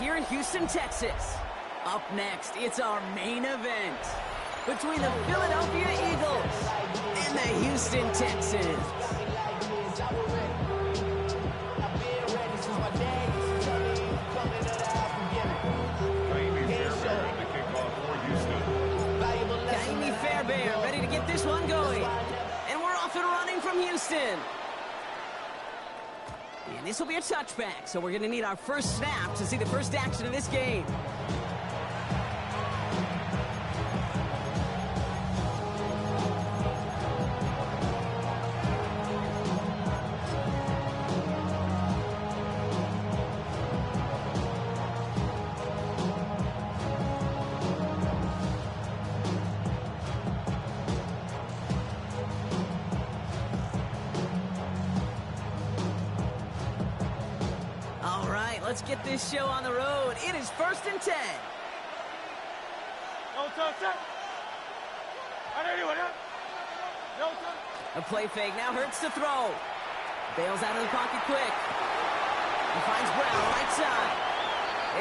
here in Houston, Texas. Up next, it's our main event between the Philadelphia Eagles and the Houston Texans. Fairbairn ready to get this one going. And we're off and running from Houston. And this will be a touchback, so we're going to need our first snap to see the first action of this game. Let's get this show on the road. It is 1st and 10. A play fake. Now Hurts to throw. Bails out of the pocket quick. He finds Brown right side.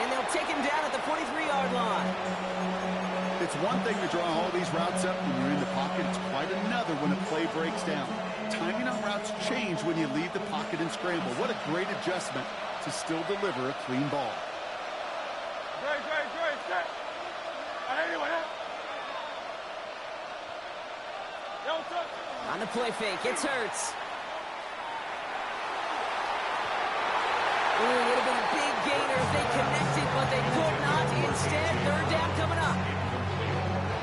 And they'll take him down at the 43-yard line. It's one thing to draw all these routes up when you're in the pocket. It's quite another when a play breaks down. Timing on routes change when you leave the pocket and scramble. What a great adjustment to still deliver a clean ball. On the play fake, it's Hurts. Ooh, it would have been a big gainer if they connected, but they could not. Instead, 3rd down coming up.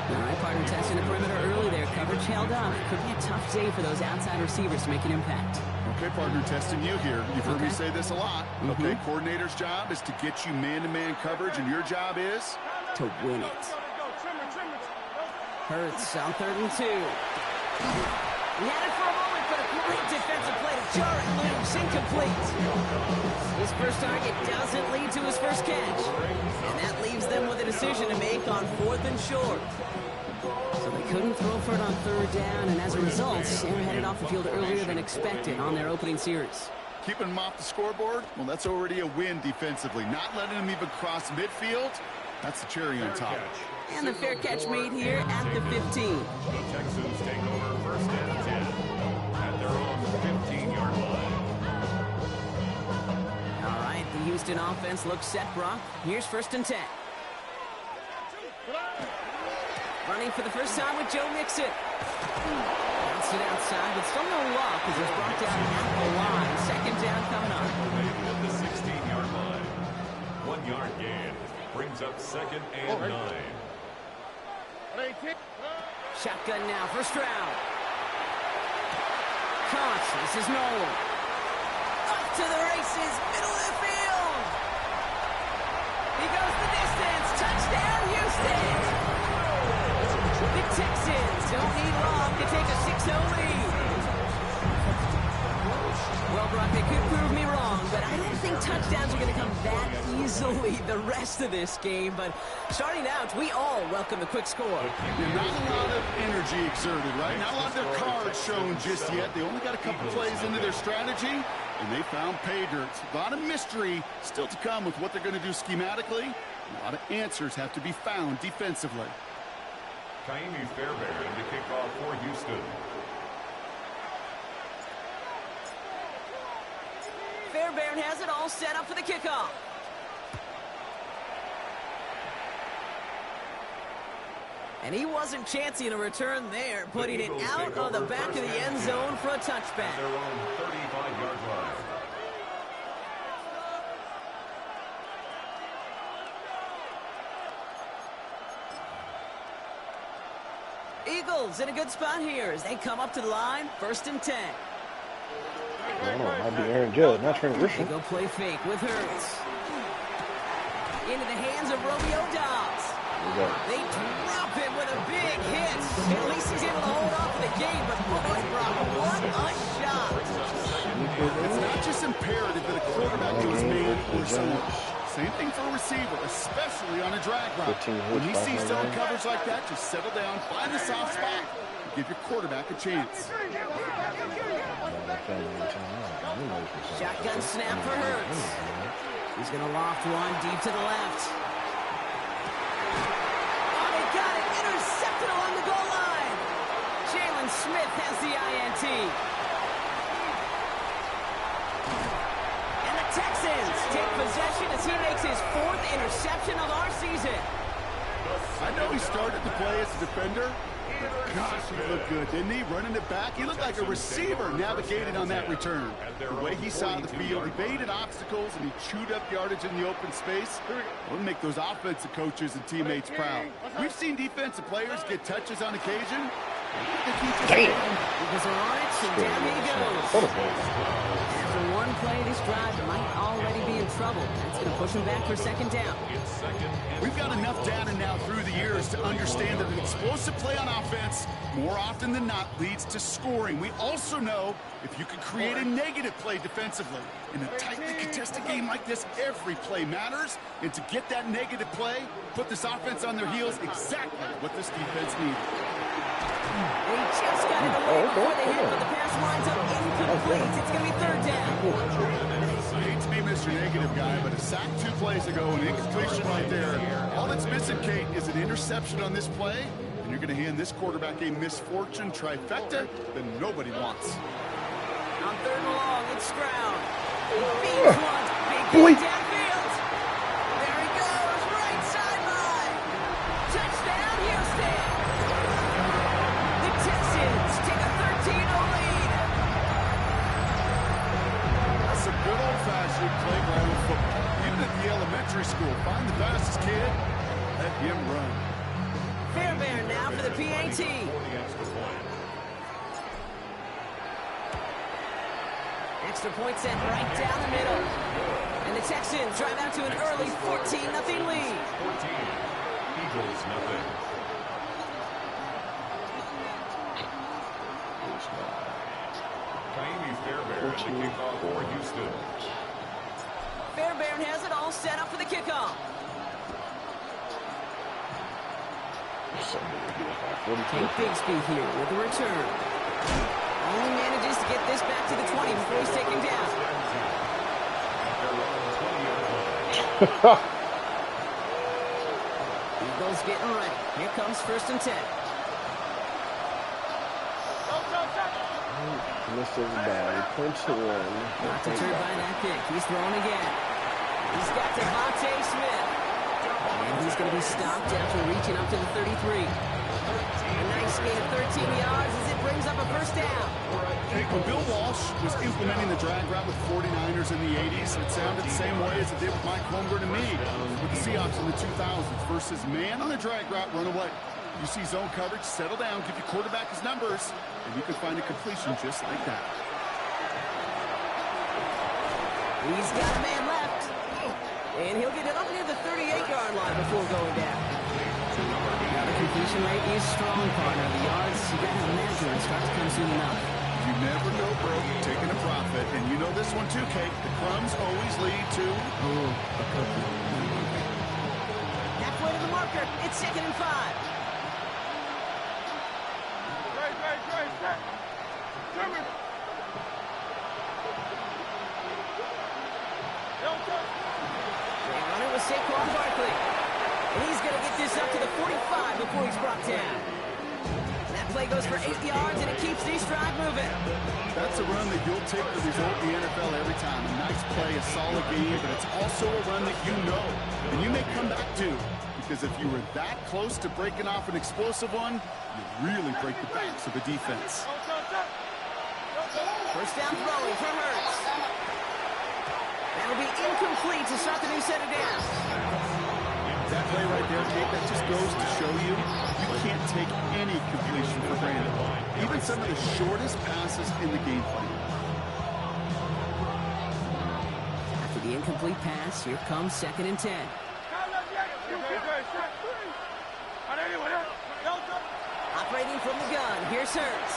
All right, partner testing the perimeter early there. Coverage held up. Could be a tough day for those outside receivers to make an impact. Okay, partner, testing you here. You've heard me say this a lot. Okay, coordinator's job is to get you man-to-man coverage, and your job is? To win it. Hurts on 3rd and 2. He had it for a moment, but a great defensive play to jar it loose. Incomplete. His first target doesn't lead to his first catch. And that leaves them with a decision to make on 4th and short. So they couldn't throw for it on 3rd down, and as a result, they're headed off the field earlier than expected on their opening series. Keeping them off the scoreboard? Well, that's already a win defensively. Not letting them even cross midfield, that's the cherry on top. And the fair catch made here at the 15. The Texans take over 1st and 10 at their own 15-yard line. All right, the Houston offense looks set, Brock. Here's 1st and 10. Running for the first time with Joe Mixon. Bounced it outside, but still no luck as he's brought down at the line. 2nd down coming up. At the 16-yard line. 1-yard gain brings up 2nd and 9. Shotgun now, 1st round. Caught. This is Nolan. Up to the races, middle of the field. He goes the distance. Touchdown, Houston. The Texans don't need long to take a 6-0 lead. Well, Brock, they could prove me wrong, but I don't think touchdowns are going to come that easily the rest of this game. But starting out, we all welcome the quick score. Yeah, not a lot of energy exerted, right? Not a lot of their cards shown just yet. They only got a couple plays into their strategy, and they found pay dirt. A lot of mystery still to come with what they're going to do schematically. A lot of answers have to be found defensively. Fairbairn to kick off for Houston. Fairbairn has it all set up for the kickoff. And he wasn't chancing a return there, putting it out on the back of the end zone for a touchback. Their own 35-yard line. Eagles in a good spot here as they come up to the line, 1st and 10. I don't know, it might be Aaron Judge, not Trent They Grisham. go play fake with Hurts. Into the hands of Romeo Dobbs. They drop him with a big hit. At least he's able to hold off of the game, but boy, Brock, what a shot. It's not just imperative that a quarterback goes man or zone. Same thing for a receiver, especially on a drag route. When he sees zone coverage like that, just settle down, find the soft spot, and give your quarterback a chance. Shotgun snap for Hurts. He's going to loft one deep to the left. Oh, they got it. Intercepted along the goal line. Jalen Smith has the INT. And the Texans take possession as he makes his 4th interception of our season. I know he started to play as a defender. Gosh, he looked good, didn't he? Running it back. He looked like a receiver navigating on that return. The way he saw the field, he baited obstacles, and he chewed up yardage in the open space. It'll make those offensive coaches and teammates proud. We've seen defensive players get touches on occasion. Damn. Because they're on it, and down he goes. After one play, this drive might already be in trouble. That's going to push him back for 2nd down. We've got enough data now through the years to understand that an explosive play on offense, more often than not, leads to scoring. We also know if you can create a negative play defensively. In a tightly contested game like this, every play matters. And to get that negative play, put this offense on their heels, exactly what this defense needed. They just got it away before they hit, but the pass winds up incomplete. It's going to be 3rd down. I hate to be Mr. Negative guy, but a sack 2 plays ago, an incompletion right there. All that's missing, Kate, is an interception on this play, and you're going to hand this quarterback a misfortune trifecta that nobody wants. On 3rd and long, it's Stroud. He beats one. Big hit downfield. There he goes, right sideline. Touchdown, Houston. The Texans take a 13-0 lead. That's a good old-fashioned playground football. Even at the elementary school, find the fastest kid, let him run. Fairbairn now for the PAT. Extra point set right down the middle. And the Texans drive out to an early 14-0 lead. 14. Eagles nothing. Kaimi Fairbairn to kick off for Houston. Fairbairn has it all set up for the kickoff. Take Bigsby here with the return. Only manages to get this back to the 20 before he's taken down. Eagles getting ready. Here comes 1st and 10. This is bad. Punch the one. Not deterred by that pick. He's throwing again. He's got Devontae Smith. And he's going to be stopped after reaching up to the 33. A nice gain of 13 yards as it brings up a 1st down. When Bill Walsh was implementing the drag route with 49ers in the 80s, it sounded the same way as it did with Mike Holmgren and me with the Seahawks in the 2000s versus man on the drag route, run away. You see zone coverage, settle down, give your quarterback his numbers, and you can find a completion just like that. He's got a man left. And he'll get it up near the 38-yard line before going down. Now the completion rate is strong, partner. The yards, you got to imagine, it starts to come soon enough. You never know, bro. Taking a profit. And you know this one too, Kate. The crumbs always lead to... a cookie. Halfway to the marker. It's 2nd and 5. They run it with Saquon Barkley. And he's going to get this up to the 45 before he's brought down. That play goes for 8 yards, and it keeps these drive moving. That's a run that you'll take the result in the NFL every time. A nice play, a solid game, but it's also a run that you know. And you may come back to, because if you were that close to breaking off an explosive one, you really break the backs of the defense. 1st down throwing from Hurts. That'll be incomplete to start the new set of downs. That play right there, Kate, that just goes to show you can't take any completion for granted. Even some of the shortest passes in the game plan. After the incomplete pass, here comes 2nd and 10. Operating from the gun, here's Hurts.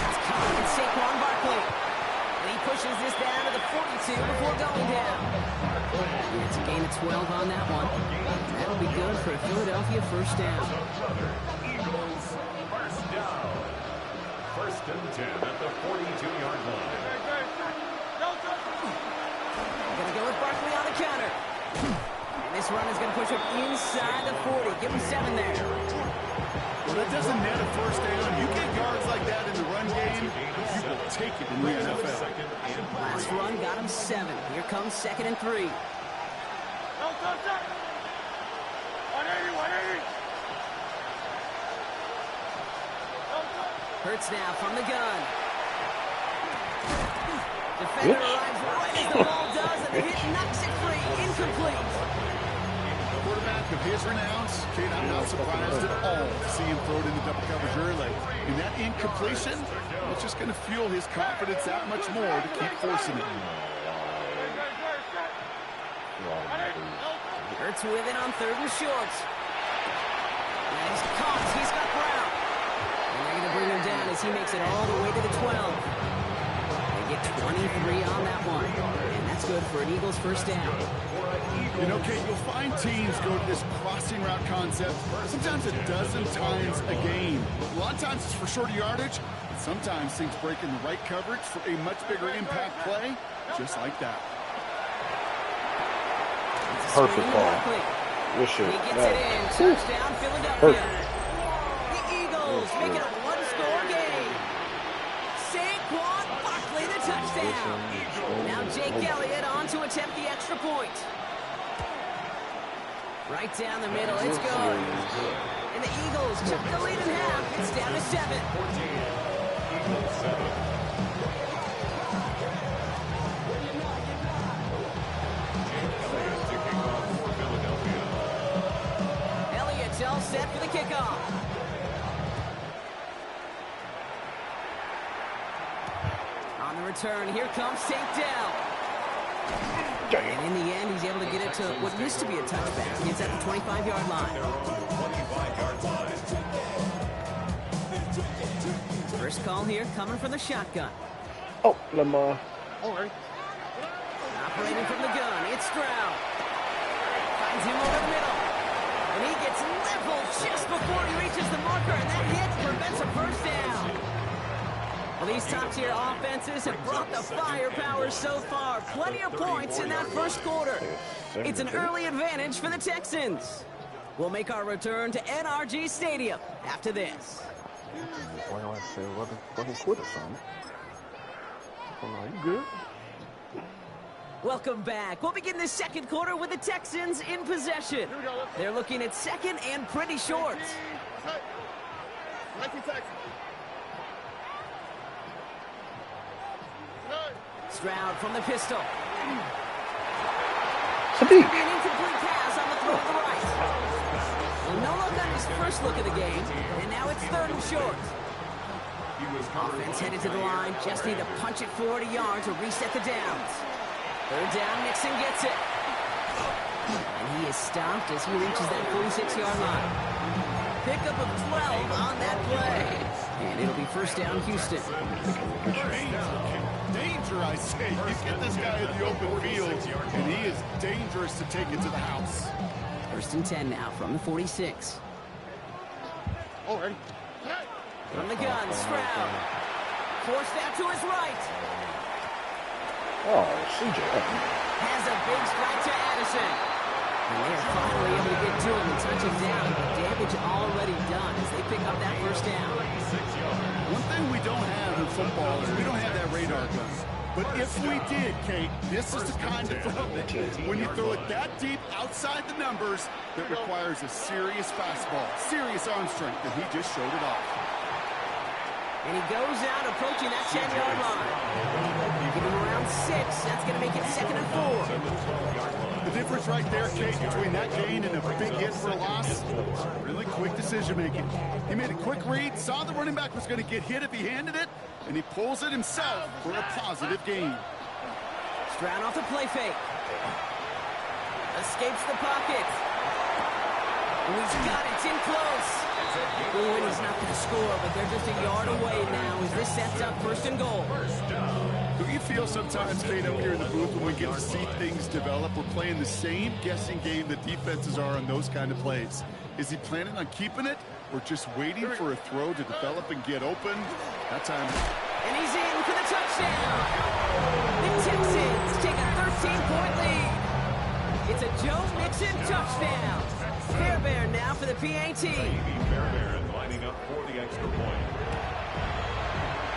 It's caught in Saquon Barkley. And he pushes this down to the 42 before going down. And it's a gain of 12 on that one. That'll be good for a Philadelphia 1st down. Eagles 1st down. 1st and 10 at the 42-yard line. Gonna go with Barkley on the counter. And this run is going to push him inside the 40. Give him 7 there. Well, that doesn't net a first down. You get yards like that in the run game, you will take it in the NFL. Last run got him 7. Here comes 2nd and 3. Hurts now from the gun. Defender arrives right as the ball does, and the hit knocks it free. Incomplete. Quarterback of his renowns, Kate, I'm not surprised at all to see him throw it into double coverage early. And that incompletion, it's just going to fuel his confidence that much more to keep forcing it. Hurts with it on 3rd and short. And he's caught. He's got ground. And they're going to bring him down as he makes it all the way to the 12. They get 23 on that one. And that's good for an Eagles first down. You know, Kate, you'll find teams go to this crossing route concept sometimes a dozen times a game. A lot of times it's for shorter yardage, but sometimes things break in the right coverage for a much bigger impact play, just like that. Perfect ball. Good shit. He gets it in. Touchdown, Philadelphia. The Eagles make it a one-score game. Saquon Barkley, the touchdown. Now Jake Elliott on to attempt the extra point. Right down the middle, it's good. And the Eagles took the lead in half. It's down to 7. Eagles 7. Elliott's all set for the kickoff. On the return, here comes St. Dell. And in the end, he's able to get it to what used to be a touchback. It's at the 25-yard line. 25-yard line. First call here coming from the shotgun. Oh, Lamar. All right. Operating from the gun, it's Stroud. Finds him over the middle. And he gets leveled just before he reaches the marker, and that hit prevents a first down. Well, these top-tier offenses have brought the firepower so far. Plenty of points in that first quarter. It's an early advantage for the Texans. We'll make our return to NRG Stadium after this. Why do I say wasn't quit or something? Are you good? Welcome back. We'll begin the second quarter with the Texans in possession. They're looking at 2nd and pretty short. Stroud from the pistol. Sadiq. An incomplete pass on the throw to the right. Well, no look on his first look of the game, and now it's 3rd and short. Offense headed to the line. Just need to punch it 40 yards to reset the downs. 3rd down, Nixon gets it. And he is stopped as he reaches that 46-yard line. Pickup of 12 on that play. And it'll be first down, Houston. Danger, I say. You get this guy in the open field, and he is dangerous to take it to the house. 1st and 10 now from the 46. All right. From the gun, Stroud. Forced out to his right. Oh, CJ. Has a big strike to Addison. And they are finally able to get to him and touch him down. The damage already done as they pick up that first down. One thing we don't have in football is we don't have that radar gun. But if we did, Kate, this is the kind of throw when you throw it that deep outside the numbers that requires a serious fastball, serious arm strength, and he just showed it off. And he goes out approaching that 10-yard line. Give him around 6. That's going to make it 2nd and 4. The difference right there, Kate, between that gain and a big hit for a loss, really quick decision-making. He made a quick read, saw the running back was going to get hit if he handed it, and he pulls it himself for a positive gain. Stroud off the play fake. Escapes the pocket. And he's got it. It's in close. Ooh, and he's not going to score, but they're just a yard away now as this sets up 1st and goal. Do you feel sometimes, Kate, up here in the booth when we get to see things develop, we're playing the same guessing game that defenses are on those kind of plays? Is he planning on keeping it or just waiting for a throw to develop and get open? That time. And he's in for the touchdown. The Texans take a 13-point lead. Joe Mixon touchdown. Fairbairn now for the PAT. Fairbairn lining up for the extra point.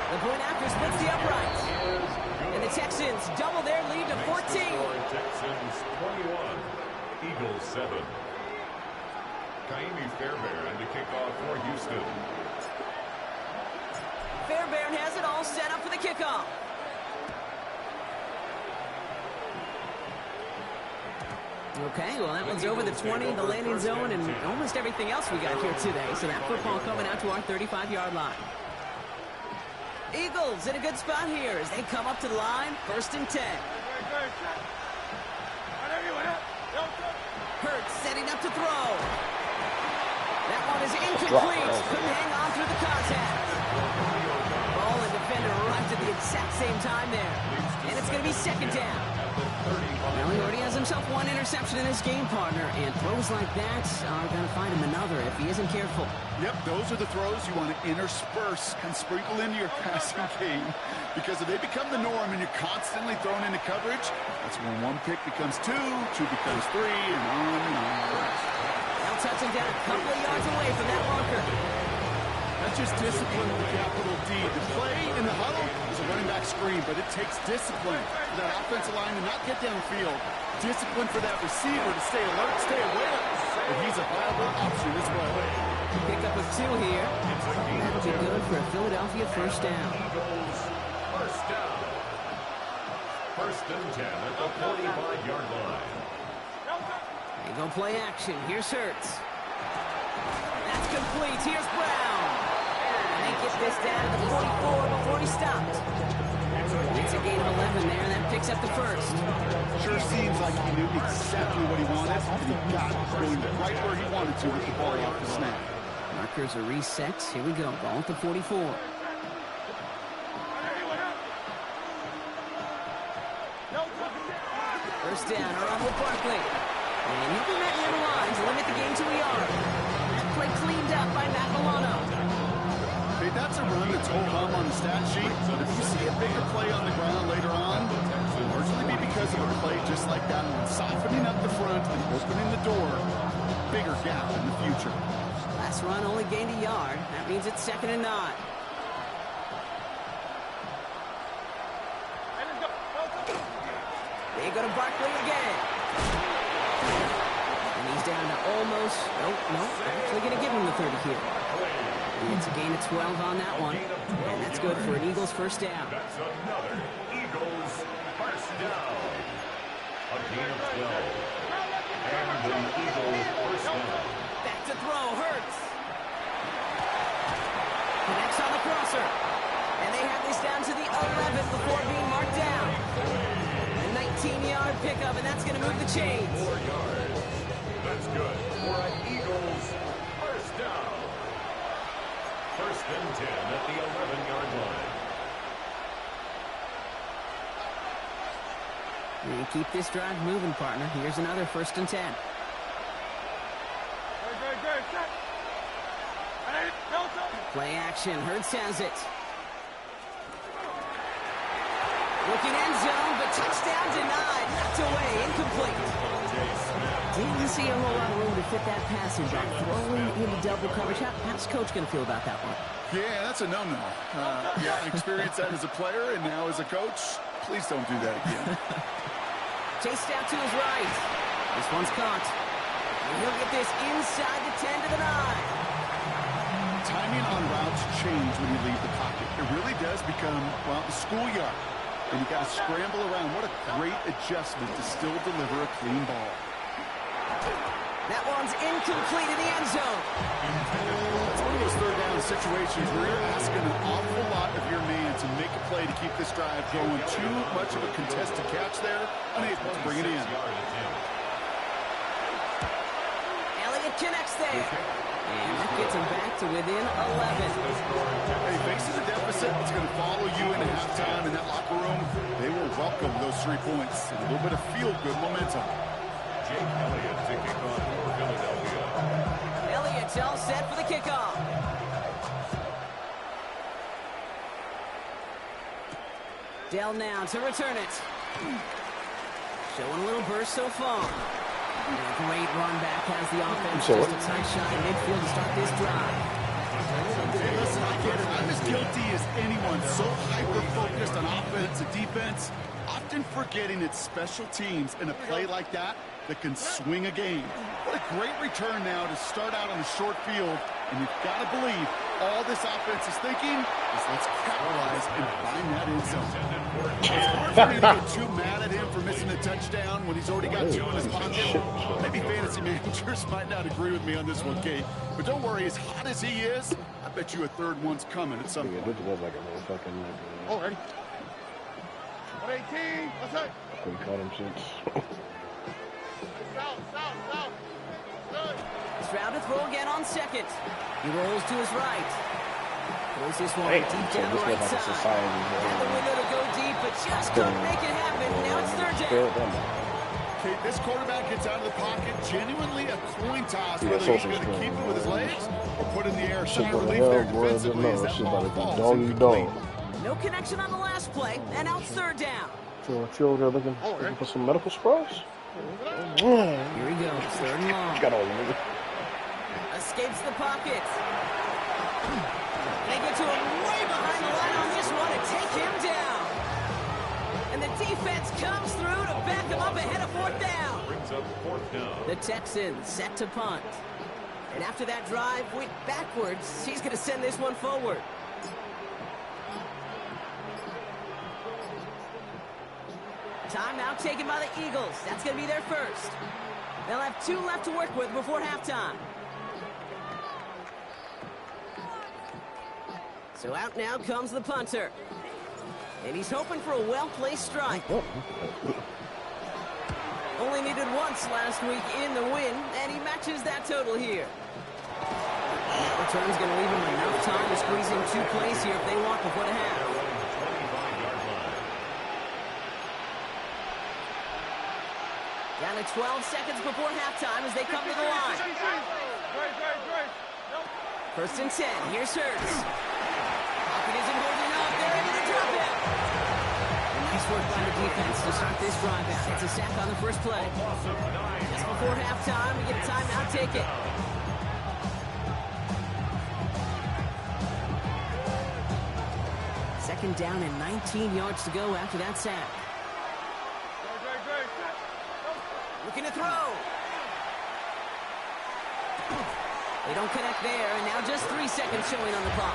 The point after splits the uprights. And the Texans double their lead to 14. Texans 21, Eagles 7. Kaimi Fairbairn to kick off for Houston. Fairbairn has it all set up for the kickoff. Okay, well, that one's over the 20, the landing zone, and almost everything else we got here today. So that football coming out to our 35-yard line. Eagles in a good spot here as they come up to the line, 1st and 10. Hurts setting up to throw. That one is incomplete. Couldn't hang on through the contact. Ball and defender arrived at the exact same time there. And it's going to be 2nd down. Well, he already has himself one interception in his game, partner, and throws like that are going to find him another if he isn't careful. Yep, those are the throws you want to intersperse and sprinkle into your passing game, because if they become the norm and you're constantly thrown into coverage, that's when one pick becomes two becomes three, and on and on. Now touching down a couple of yards away from that marker. That's just discipline with a capital D. The play in the huddle is a running back screen, but it takes discipline for that offensive line to not get downfield. Discipline for that receiver to stay alert, stay aware. But he's a viable option as well. Pick up of 2 here. That'll be good for a Philadelphia 1st down. Eagles 1st down. 1st and 10 at the 45-yard line. They go play action. Here's Hurts. That's complete. Here's Brown. And they get this down to the 44 before he stopped. It's a gain of 11 there, and that picks up the 1st. Sure seems like he knew exactly what he wanted, and he got it going right where he wanted to with the ball off the snap. Markers are reset. Here we go. Ball at the 44. 1st down, around with Barkley. And he'll be met near the line to limit the game to a yard. That play cleaned up by Matt Milano. Hey, that's a run that's ho-hum on the stat sheet, but if you see a bigger play on the ground later on, it'll largely be because of a play just like that one, softening up the front and opening the door. Bigger gap in the future. Last run only gained a yard. That means it's 2nd and 9. They go to Barkley again. And he's down to almost, actually going to give him the 30 here. And it's a gain of 12 on that one. And that's good for an Eagles 1st down. That's another Eagles 1st down. A gain of 12. And the Eagles 1st down. Back to throw, Hurts. Connects on the crosser. And they have this down to the 11 before being marked down. A 19-yard pickup, and that's going to move the chains. 4 yards. That's good for an Eagles 1st down. 1st and 10 at the 11-yard line. And keep this drive moving, partner. Here's another 1st and 10. Play action. Hurts has it. Looking end zone, but touchdown denied. Knocked away. Incomplete. Didn't see a whole lot of room to fit that passing back. Throwing into double coverage. How's Coach going to feel about that one? Yeah, that's a no-no. I experienced that as a player, and now as a coach, please don't do that again. Chased out to his right. This one's caught. And he'll get this inside the 10 to the 9. Timing on routes change when you leave the pocket. It really does become, well, the schoolyard. And you got to scramble around. What a great adjustment to still deliver a clean ball. That one's incomplete in the end zone. It's one of those third down situations where you're asking an awful lot of your man to make a play to keep this drive going. Too much of a contested catch there, unable to bring it in. Elliott connects there. And that gets him back to within 11. Hey, facing a deficit, it's going to follow you into halftime in that locker room. They will welcome those 3 points and a little bit of feel-good momentum. Jake Elliott to kick off for Philadelphia. Elliott's all set for the kickoff. Dell now to return it. Showing a little burst so far. And a great run back has the offense. Just a tight shot in midfield to start this drive. Hey, listen, I get it. I'm as guilty as anyone. So hyper-focused on offense and defense, often forgetting it's special teams in a play like that can swing a game. What a great return now to start out on the short field. And you've got to believe all this offense is thinking is let's capitalize and find that end zone. It's hard for me to get too mad at him for missing a touchdown when he's already got 2 in his pocket. Maybe fantasy managers might not agree with me on this one, Kate. But don't worry, as hot as he is, I bet you a third one's coming at some point. Already. 118. What's that? We caught him since. South. Good. He's round to throw again on second. He rolls to his right. Throws this one Hey, deep so down the this right was like a side. society. Had the window to go deep, but just couldn't make it happen. Now it's third down. Okay, this quarterback gets out of the pocket, genuinely a coin toss, Yeah, whether so he's going to keep it with his legs or put it in the air. Shit Some going to relief hell, there boy. I didn't defensively know. as that Shit ball about to falls be doggy incomplete. dog. No connection on the last play, and now it's third down. So if you're over there looking for some medical supplies? Here he goes, third and long. Got all of it. Escapes the pocket. They get to him way behind the line on this one and take him down. And the defense comes through to back him up ahead of fourth down. Brings up fourth down. The Texans set to punt. And after that drive went backwards, he's going to send this one forward. Timeout taken by the Eagles. That's going to be their first. They'll have 2 left to work with before halftime. So out now comes the punter. And he's hoping for a well-placed strike. Only needed once last week in the win, and he matches that total here. That return's going to leave him enough time to squeeze in 2 plays here if they want before the half. Down to 12 seconds before halftime as they come to the line. First and 10. Here's Hurts. Pocket isn't holding up. They're able to drop it. And nice work by the defense to start this drive out. It's a sack on the first play. Just before halftime, we get a timeout. Take it. Second down and 19 yards to go after that sack. Looking to throw. They don't connect there, and now just 3 seconds showing on the clock.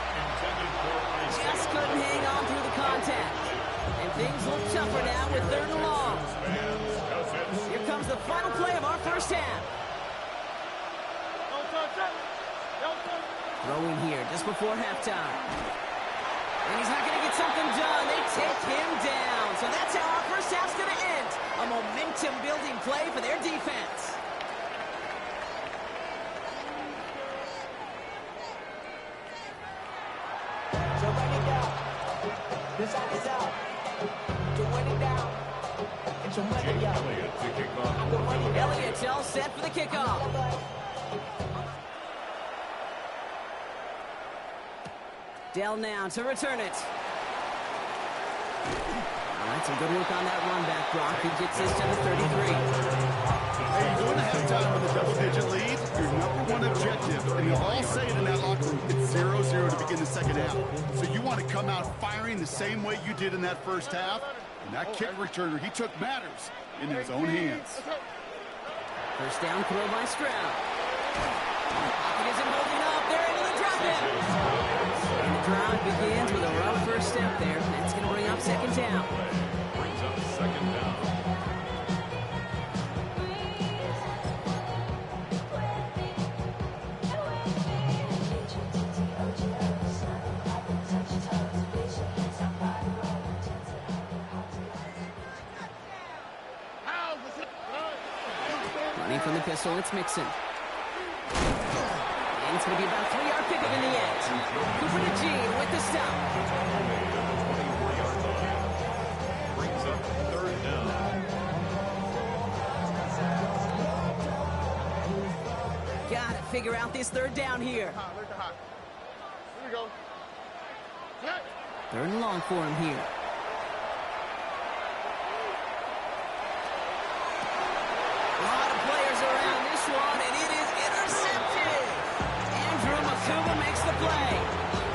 Just couldn't hang on through the contact. And things look tougher now with third and long. Here comes the final play of our first half. Throwing here just before halftime. And he's not going to get something done. They take him down. So that's how our first half's going to end. A momentum-building play for their defense. So run it down. This side is out. To run it down. It's a money out. Elliott's all set for the kickoff. Dell now to return it. All right, some good work on that run back, Brock. He gets this to the 33. Hey, you go into halftime with a double-digit lead, your #1 objective, and you'll all say it in that locker room, it's 0-0 to begin the second half. So you want to come out firing the same way you did in that first half, and that kick returner, he took matters in his own hands. First down throw by Stroud. Pocket isn't holding up. They're able to drop it. And the drive begins with a rough first step there. That's going to bring up second down. Brings up second down. Running from the pistol, it's Mixon. And it's going to be about a 3-yard pickup in the end. Cooper to Gene with the stop. Brings up third down. Got to figure out this third down here. Here we go. Third and long for him here. A lot of players play.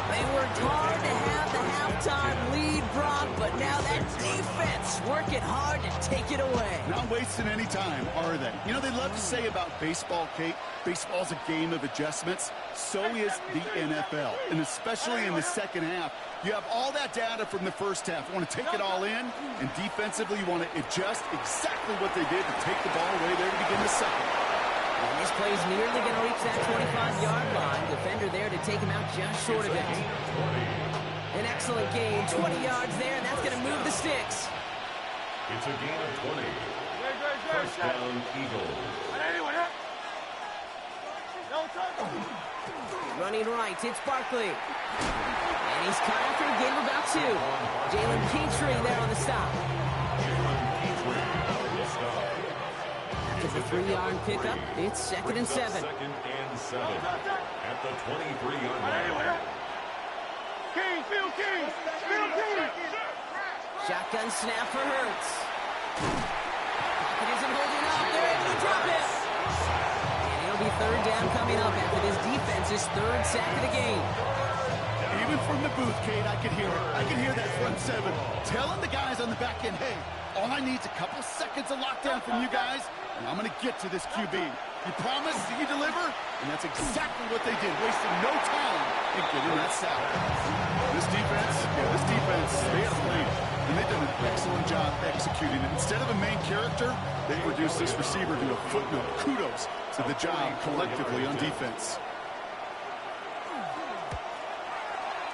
They worked hard to have the halftime lead, Brock, but now that defense working hard to take it away. Not wasting any time, are they? You know, they love to say about baseball, Kate, baseball's a game of adjustments. So is the NFL, and especially in the second half. You have all that data from the first half. You want to take it all in, and defensively you want to adjust exactly what they did to take the ball away there to begin the second. And this play's nearly going to reach that 25-yard line. Defender there to take him out just short of it. An excellent game, 20 yards there, and that's going to move the sticks. It's a gain of 20. First down, Eagles. Running right, it's Barkley. And he's caught after a gain of about 2. Jalen Petrie there on the stop. After the 3-yard pickup, it's 2nd and 7. Second and 7 at the 23-yard line. King, Phil King, Phil King. Shotgun snap for Hurts. Pocket isn't holding up. They're able to drop it. And it'll be 3rd down coming up after this defense's 3rd sack of the game. Even from the booth, Kate, I could hear it. I could hear that front 7 telling the guys on the back end, hey, all I need is a couple seconds of lockdown from you guys, and I'm going to get to this QB. You promise, you deliver, and that's exactly what they did, wasting no time in getting that sack. This defense, they had a plan, and they've done an excellent job executing it. Instead of a main character, they reduced this receiver to a footnote. Kudos to the job collectively on defense.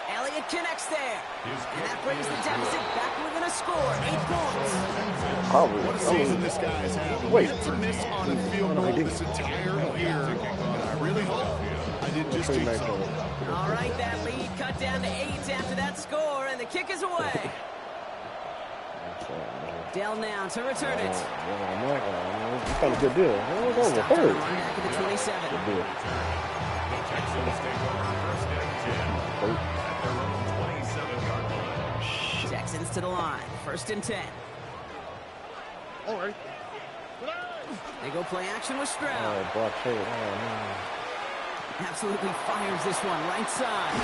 Elliott connects there. And that brings the deficit back within a score. 8 points. What a season this guy has had. Yet to miss on a field goal this entire year. And I really hope I didn't just jinx him. All right, that lead cut down to 8 after that score, and the kick is away. Dell now to return it. You got a good deal. Stop to the run back at the 27. Texans take over first and 10 at their own 27-yard line. Texans to the line. 1st and 10. All right. They go play action with Stroud. Oh, Brock Taylor. Oh, man. Absolutely fires this one right side.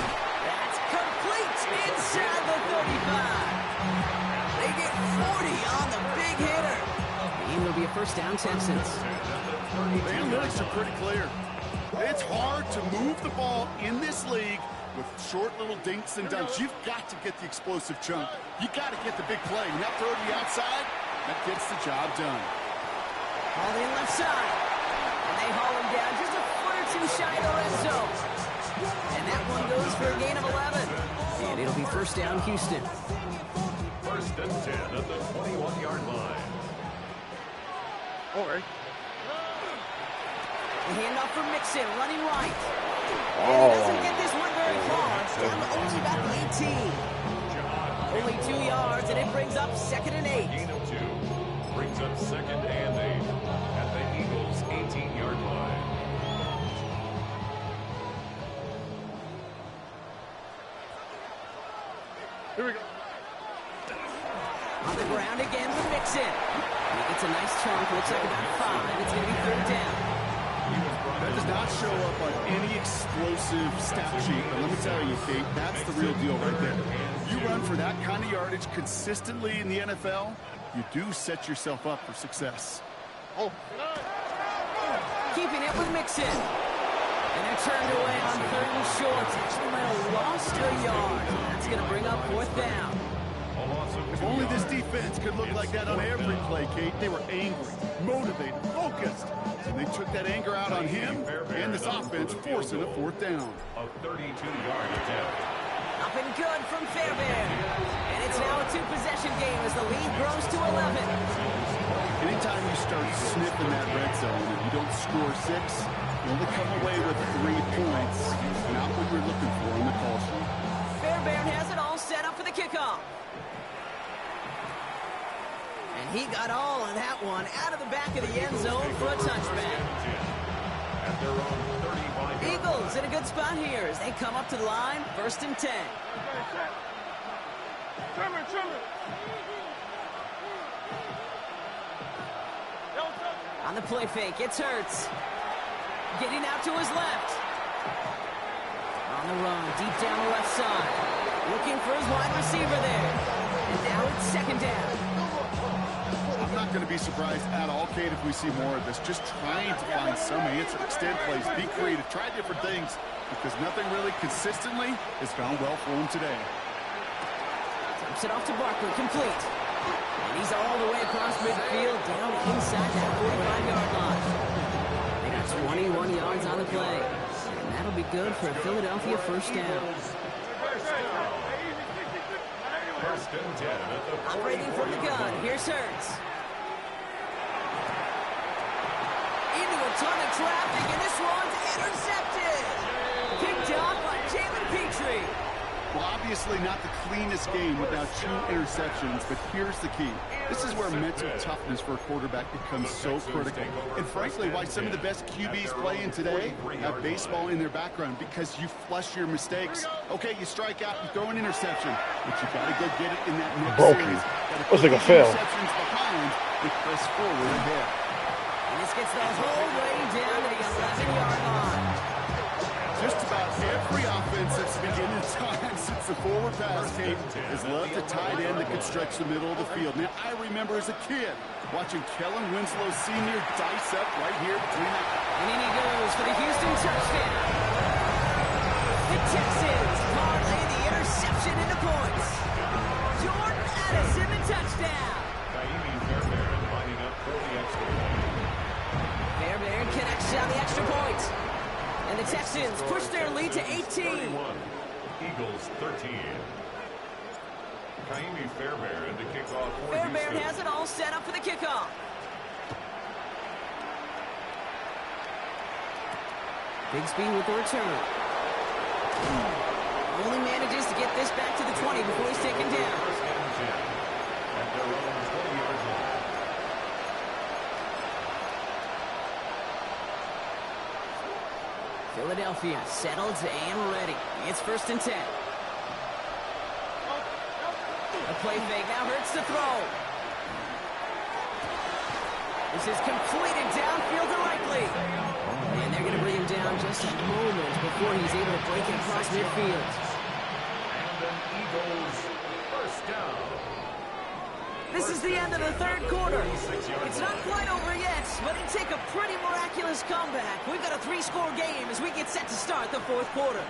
That's complete inside the 35. They get 40 on the big hitter. And it'll be a 1st down, Texans. The analytics are pretty clear. It's hard to move the ball in this league with short little dinks and dunks. You've got to get the explosive chunk. You got to get the big play. And that throw to the outside, that gets the job done. Hauled in left side. And they haul him down just a foot or 2 shy of the red zone. And that one goes for a gain of 11. And it'll be 1st down, Houston. 1st and 10 at the 21-yard line. All right. The handoff for Mixon, running right. And he doesn't get this one very far. Down to only about the 18. Only 2 yards, and it brings up 2nd and 8. Gain of 2 brings up 2nd and 8 at the Eagles' 18-yard line. Here we go. On the ground again for Mixon. He gets a nice chunk, looks like about 5. It's going to be 3rd down. That does not show up on any explosive stat sheet. But let me tell you, Kate, that's the real deal right there. You run for that kind of yardage consistently in the NFL, you do set yourself up for success. Oh. Keeping it with Mixon. And they're turned away on 3rd and short. Actually might have lost a yard. That's going to bring up 4th down. If only this defense could look like that on every play, Kate. They were angry, motivated, focused. And they took that anger out on him and this offense, forcing a 4th down. A 32-yard attempt. Up and good from Fairbairn. And it's now a 2-possession game as the lead grows to 11. Anytime you start sniffing that red zone and you don't score 6, you only come away with 3 points. Not what you're looking for on the call sheet. Fairbairn has it all set up for the kickoff. And he got all of that one out of the back of the end zone for a touchback. At their own 35-yard Eagles in a good spot here as they come up to the line. 1st and 10. Trimmer. On the play fake, it's Hurts. Getting out to his left. On the run, deep down the left side. Looking for his wide receiver there. And now it's second down. I'm not going to be surprised at all, Kate, if we see more of this. Just trying to find some answer, extend plays, be creative, try different things, because nothing really consistently has gone well for him today. Dumps it off to Barkley, complete. And he's all the way across midfield, down inside that 45-yard line. They got 21 yards on the play. And that'll be good for a Philadelphia first down. First and 10 at the Operating from the gun, here's Hurts. Into a ton of traffic, and this one's intercepted. Picked off by Jalen Petrie. Well, obviously not the cleanest game without 2 interceptions, but here's the key. This is where mental toughness for a quarterback becomes so critical. And frankly, why some of the best QBs playing today have baseball in their background, because you flush your mistakes. Okay, you strike out, you throw an interception, but you got to go get it in that next series. Looks like a fail. Interceptions behind, they press forward ahead. And this gets the whole way down to the 11-yard line. Just about every offense that's been getting time since the forward pass game has loved a tight end that could stretch the middle of the field. Now, I remember as a kid watching Kellen Winslow Sr. dice up right here between that. And in he goes for the Houston touchdown. The Texans parlay the interception into points. Jordan Addison, the touchdown. Fairbairn lining up for the extra point. Fairbairn connects on the extra point. And the Texans push their lead to 18. Eagles 13. Kaimi Fairbairn to kick off for Fairbairn Houston. has it all set up for the kickoff. Bigsby with the return. Only manages to get this back to the 20 before he's taken down. First and 10 at their own 20-yard line. Philadelphia settled and ready. It's first and 10. A play fake now hurts the throw. This is completed downfield to Likely. And they're going to bring him down just a moment before he's able to break it across midfield. And an Eagles first down. This is the end of the third quarter. It's not quite over yet, but it'd take a pretty miraculous comeback. We've got a 3-score game as we get set to start the fourth quarter.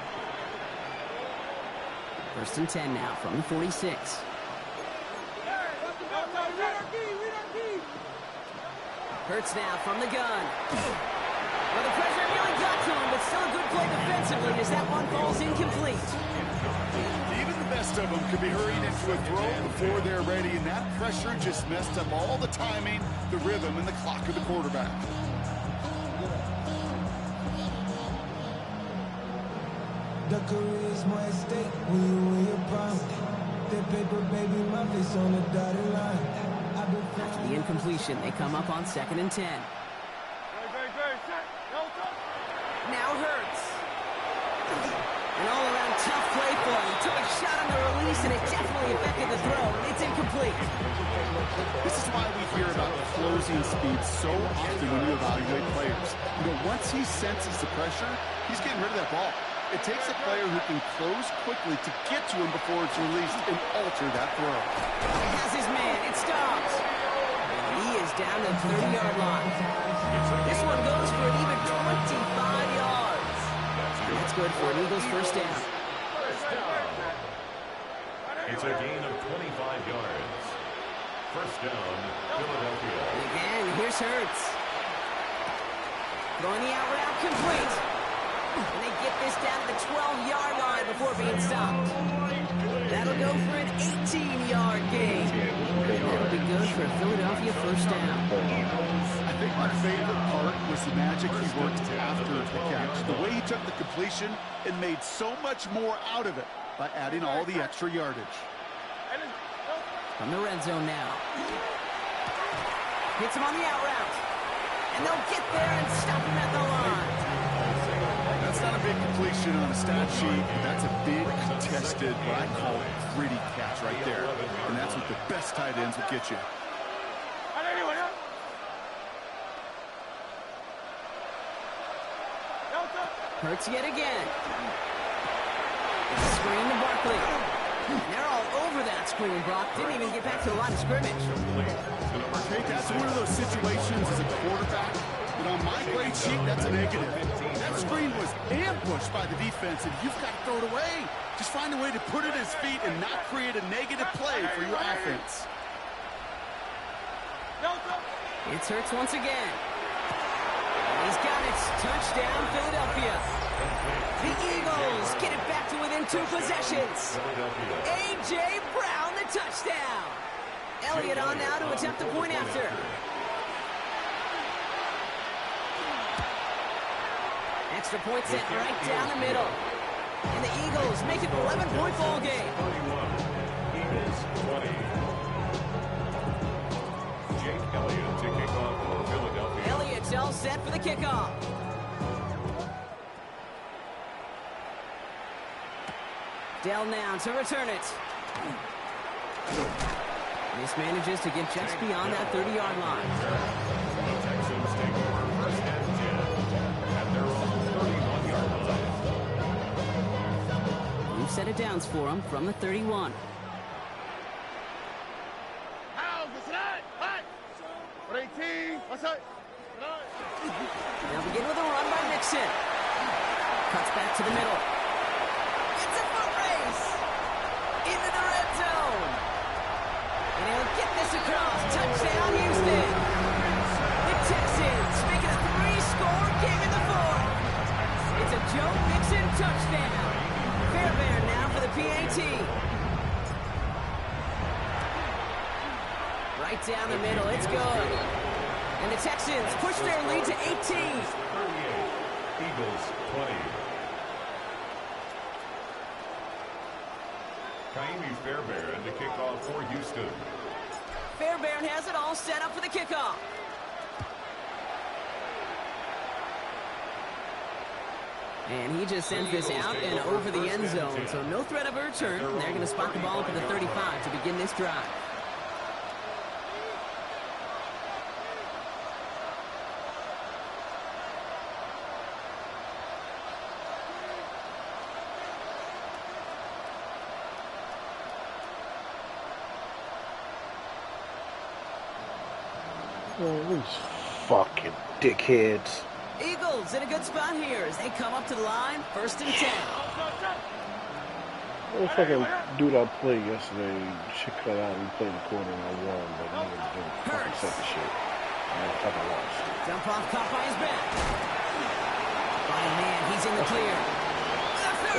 First and 10 now from the 46. Hurts now from the gun. Well, the pressure nearly got to him, but still a good play defensively as that one falls incomplete. Even the best of them could be hurried into a throw before they're ready, and that pressure just messed up all the timing, the rhythm, and the clock of the quarterback. The career is more at stake when you win your prime. That paper, baby, my face on the dotted line. After the incompletion, they come up on second and 10. Now Hurts. An all-around tough play for him. He took a shot on the release, and it definitely affected the throw. It's incomplete. This is why we hear about closing speed so often when you evaluate players. You know, once he senses the pressure, he's getting rid of that ball. It takes a player who can close quickly to get to him before it's released and alter that throw. He has his man. It stops. And he is down to the 30-yard line. This one goes for an even 25 yards. And that's good for an Eagles first down. First down. It's a gain of 25 yards. First down, Philadelphia. And again, here's Hurts. Throwing the out route complete. And they get this down to the 12-yard line before being stopped. That'll go for an 18-yard gain. That'll be good for a Philadelphia first down. I think my favorite part was the magic he worked after the catch. The way he took the completion and made so much more out of it by adding all the extra yardage. From the red zone now. Hits him on the out route. And they'll get there and stop him at the line. That's not a big completion on a stat sheet. That's a big contested, what I call gritty catch right there. And that's what the best tight ends will get you. Hurts yet again. Screen to Barkley. They're all over that screen, Brock. Didn't even get back to the line of scrimmage. Hey, that's one of those situations as a quarterback that on my grade sheet, that's a negative. That screen was ambushed by the defense, and you've got to throw it away. Just find a way to put it at his feet and not create a negative play for your offense. It's Hurts once again. He's got it. Touchdown, Philadelphia. The Eagles get it back to within 2 possessions. A.J. Brown, the touchdown. Elliott on now to attempt the point after. Extra point set right down the middle. And the Eagles make it an 11-point ball game. 31, Eagles 20. Jake Elliott to kick off for Philadelphia. Elliott's all set for the kickoff. Dell now to return it. This manages to get just beyond that 30-yard line. The Texans take over first and 10 at their own 31-yard line. New set of downs for him from the 31. They'll begin with a run by Mixon. Cuts back to the middle. It's a foot race into the red zone. And he'll get this across. Touchdown, Houston. The Texans make it a 3-score game in the 4th. It's a Joe Mixon touchdown. Fairbairn now for the PAT. Right down the middle. It's good. And the Texans push their lead to 18. 38, Eagles 20. Kaimi Fairbairn to kick off for Houston. Fairbairn has it all set up for the kickoff. And he just sends this out and over the end zone. So no threat of a return. They're going to spot the ball up at the 35 to begin this drive. Oh, these fucking dickheads. Eagles in a good spot here as they come up to the line. 1st and 10. What fucking dude I played yesterday, shit cut out, we played the quarter and I won, but nigga didn't fucking set the shit. And I fucking lost. Jump off, caught by his back. Oh man, he's in the clear.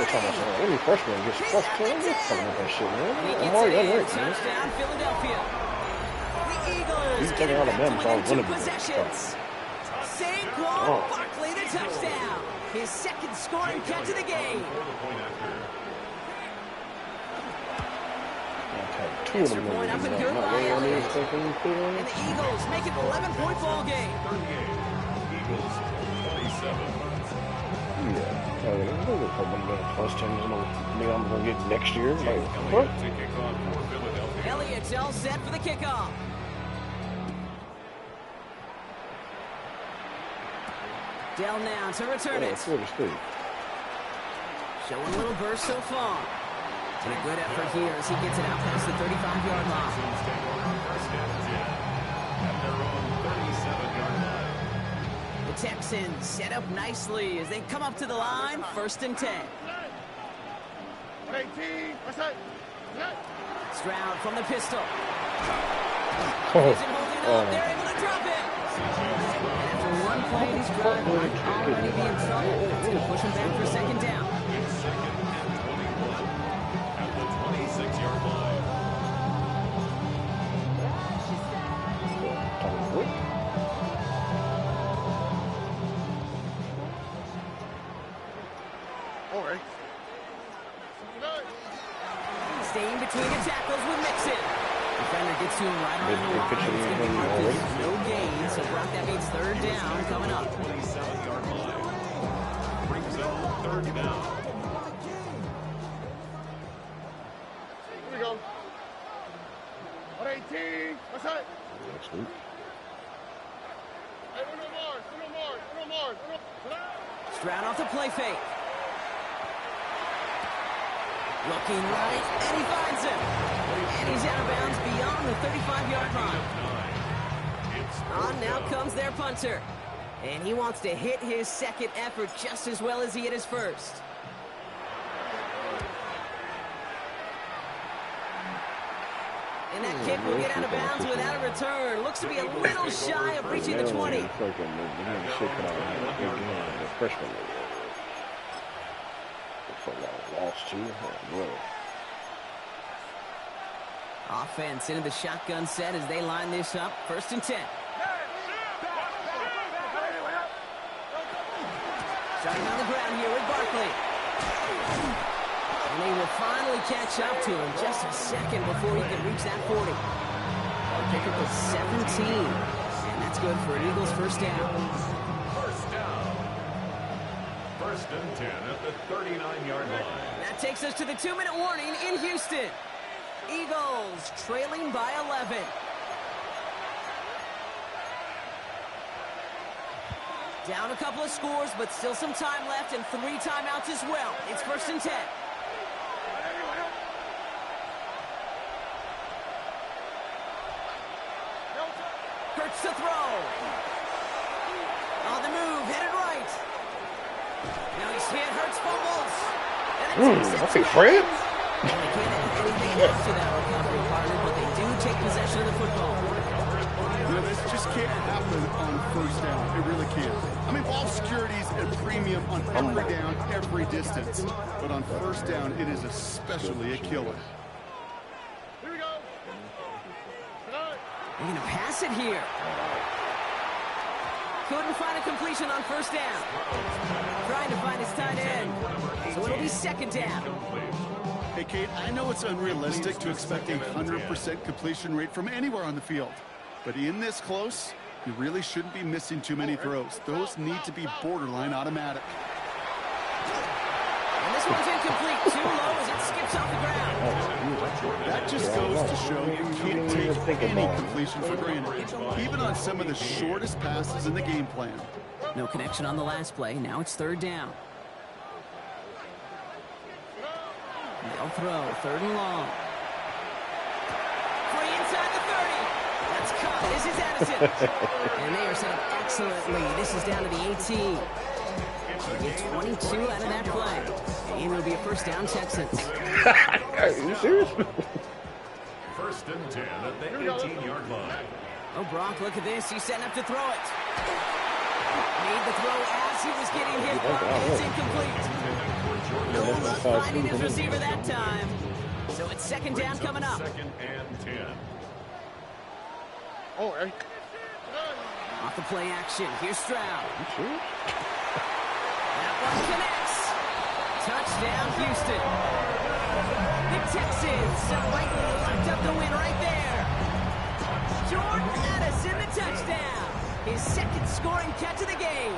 They're talking about something. Any freshman gets plus 10. They're talking about that shit, man. He I'm gets already it in. unranked, man. Touchdown, Philadelphia. The Eagles He's get taking it out of back them, to so I within 2 wouldn't be. possessions. Saquon Oh. Barkley, the touchdown. His 2nd scoring catch of the game. For the point after. Two of them Point up and niggas good not by waiting on me Elliott. to fucking put on. And the Eagles make it an 11-point ball game. 38, Eagles 27. Yeah. I'm gonna put one of plus 10. You know, nigga, I'm gonna get next year. Like, what? Elliott to kick off for Philadelphia. Elliott's all set for the kickoff. Dell now to return Yeah, it. Florida State. Showing a little burst so far. And a good effort here as he gets it out past the 35-yard line. Texans take over first and 10 at their own 37-yard line. The Texans set up nicely as they come up to the line. 1st and 10. Stroud from the pistol. Isn't holding up. They're able to drop it. And after one play in his drive, might already be in trouble. It's going to push him back for 2nd down. It's 2nd and 21 at the 26-yard line. Staying between the tackles with Mixon. Defender gets to him right around the line. It's going to be marked as no gain. So Brock, that means 3rd down coming up. 27-yard line. Brings up 3rd down. Here we go. 18. What's that? Next week. Hey, no more. Stroud off the play fake. Looking right, and he finds him. And he's out of bounds beyond the 35-yard line. On now comes their punter. And he wants to hit his second effort just as well as he hit his first. And that kick will get out of bounds without a return. Looks to be a little shy of reaching the 20. Offense into the shotgun set as they line this up. 1st and 10. Starting on the ground here with Barkley. And they will finally catch up to him just a second before he can reach that 40. They'll pick up a 17. And that's good for an Eagles first down. First down. 1st and 10 at the 39-yard line. That takes us to the 2-minute warning in Houston. Eagles trailing by 11. Down a couple of scores, but still some time left and 3 timeouts as well. It's 1st and 10. Hurts to throw. On the move, headed right. Now he's hit, Hurts fumbles. I think Fred. They can't have anything after that recovery, partner, but they do take possession of the football. You know, this just can't happen on 1st down. It really can't. I mean, ball security is a premium on every down, every distance. But on 1st down, it is especially a killer. Here we go. They're going to pass it here. Couldn't find a completion on 1st down. Trying to find his tight end. So it'll be 2nd down. Hey, Kate, I know it's unrealistic to expect a 100% completion rate from anywhere on the field. But in this close, you really shouldn't be missing too many throws. Those need to be borderline automatic. And this one's incomplete. Too low as it skips off the ground. That just goes to show you can't take any completion for granted, even on some of the shortest passes in the game plan. No connection on the last play. Now it's 3rd down. They'll throw. 3rd and long. Free inside the 30. That's caught. This is Addison. And they are set up excellently. This is down to the 18. Get 22 out of that play. And it'll be a 1st down, Texans. Are you serious? 1st and 10 at the 18-yard line. Oh, Brock, look at this. He's setting up to throw it. Made the throw as he was getting hit. It's incomplete. No luck finding his receiver that time. So it's 2nd down coming up. 2nd and 10. Oh, hey. Off the play action. Here's Stroud. You sure? That one connects. Touchdown, Houston. The Texans are likely locked up the win right there. Jordan Addison, the touchdown. His 2nd scoring catch of the game.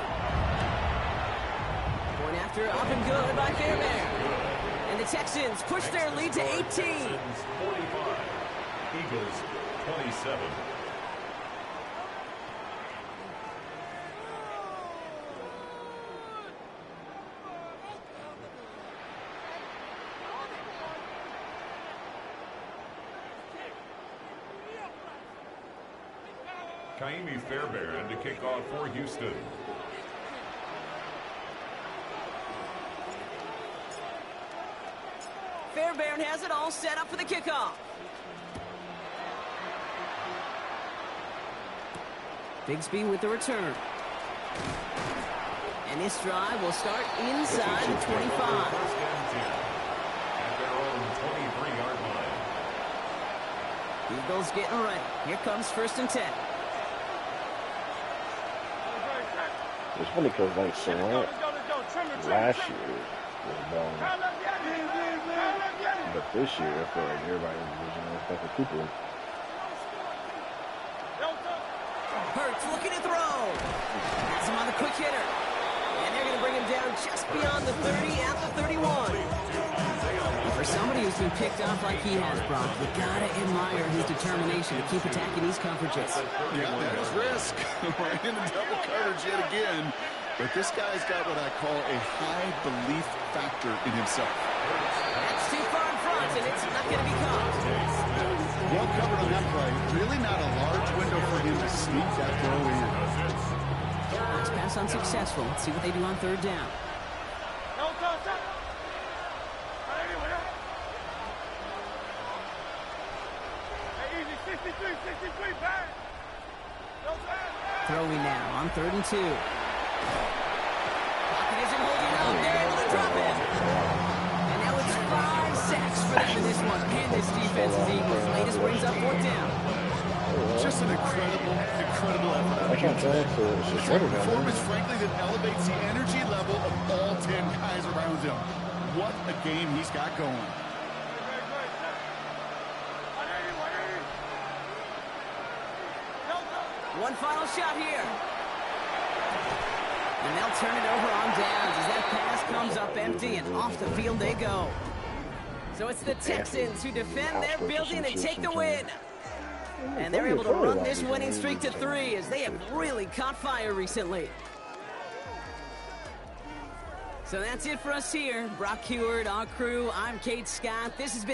Point after up and good by Fairbairn. And the Texans push their lead to 18. 45. Eagles 27. Kaimi Fairbairn to kick off for Houston. Fairbairn has it all set up for the kickoff. Bigsby with the return. And this drive will start inside the 25. 1st and 10 at their own 23-yard line. Eagles getting ready. Here comes 1st and 10. It's funny because like Salant last year was balling, but this year I feel like everybody was fucking Cooper. Hurts looking to throw. Has him on the quick hitter. And they're going to bring him down just beyond the 30 at the 31. And for somebody who's been picked off like he has, Brock, you got to admire his determination to keep attacking these coverages. Yeah, that is risk. Right into double coverage yet again. But this guy's got what I call a high belief factor in himself. That's too far in front, and it's not going to be caught. Well covered on that play. Really not a large window for him to sneak that throw in. Nice pass unsuccessful. Let's see what they do on third down. Throwing now on 3rd and 2. Pocket isn't holding up. They're able to drop it. And now it's 5 sacks for them in this one. And this defense is Eagles. Latest brings up 4th down. Just an incredible effort. I can't tell if it's just running down Performance, there. frankly, that elevates the energy level of all 10 guys around him. What a game he's got going. One final shot here. And they'll turn it over on downs as that pass comes up empty, and off the field they go. So it's the Texans who defend their building and take the win. And they're able to run this winning streak to 3 as they have really caught fire recently. So that's it for us here. Brock Heward, our crew, I'm Kate Scott. This has been